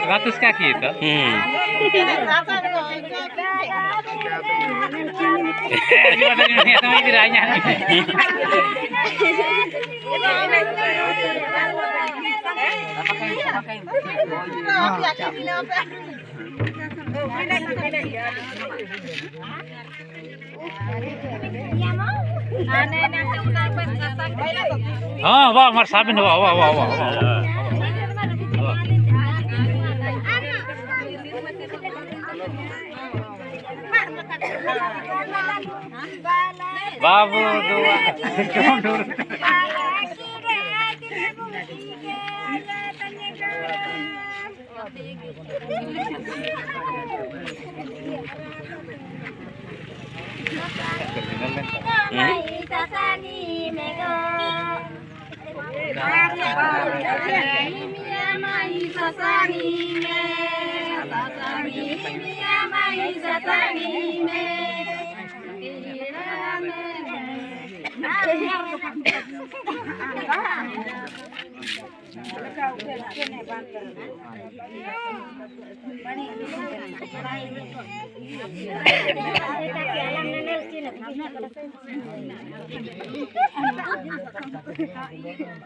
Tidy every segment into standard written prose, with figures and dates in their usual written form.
ratus kaki itu. Oh, wah, mar sabin, wah. Babu dua,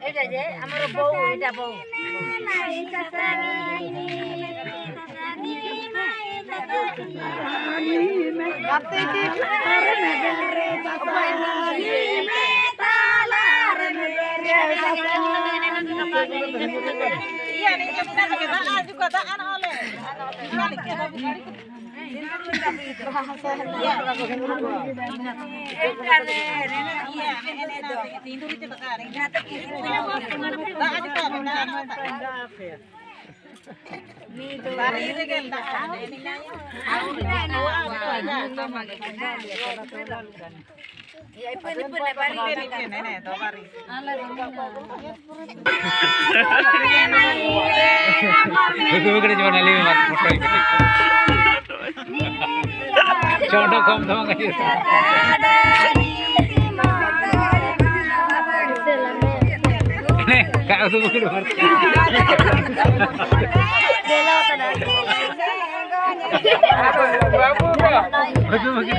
এটা যে আমার বউ এটা বউ Contoh kom dong aja. Nih, kak tuh mungkin berarti. Betul mungkin.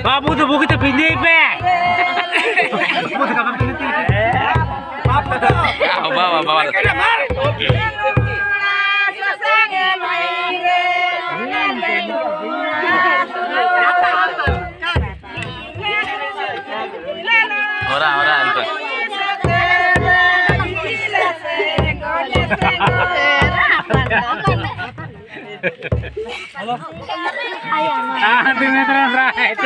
Babu tuh buku itu pindah pe. Babu tuh kapan pindah? Bawa. Orang itu. Halo. Meter right.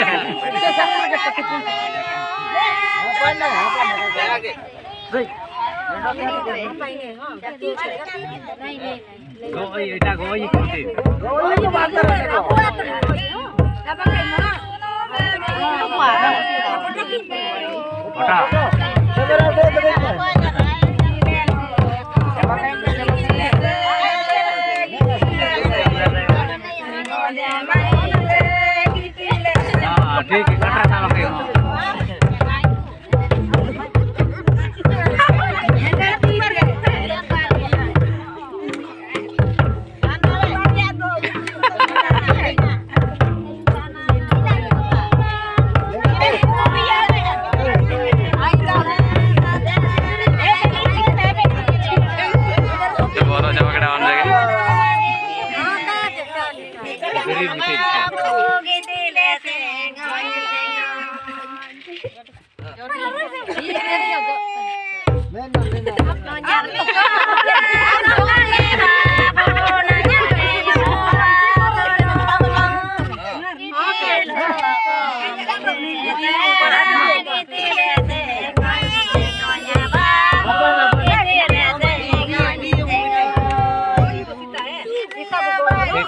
ठीक है कटरा साल के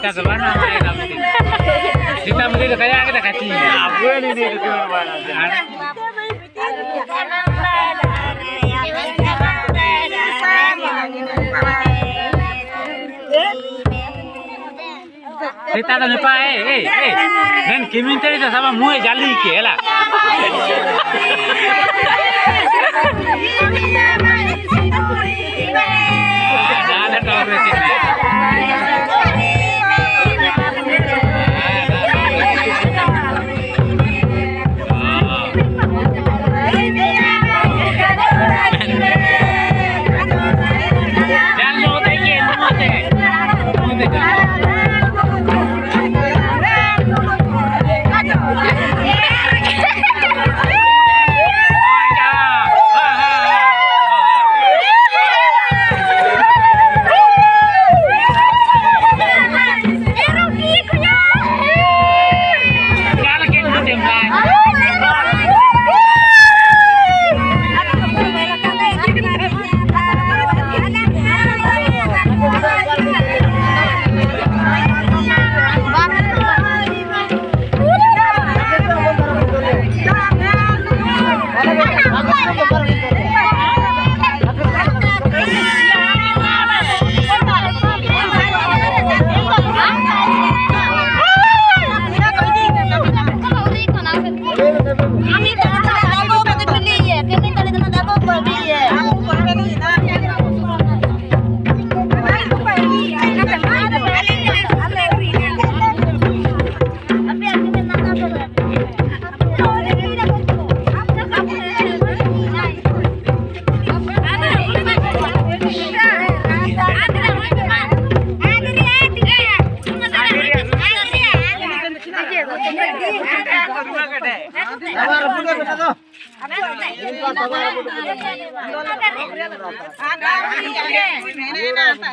kita ke mana kita mesti kayak kita kasih apa ini itu kita tak lupa dan kimin tadi sama muai jali ke lah ada kau bersini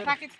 sakit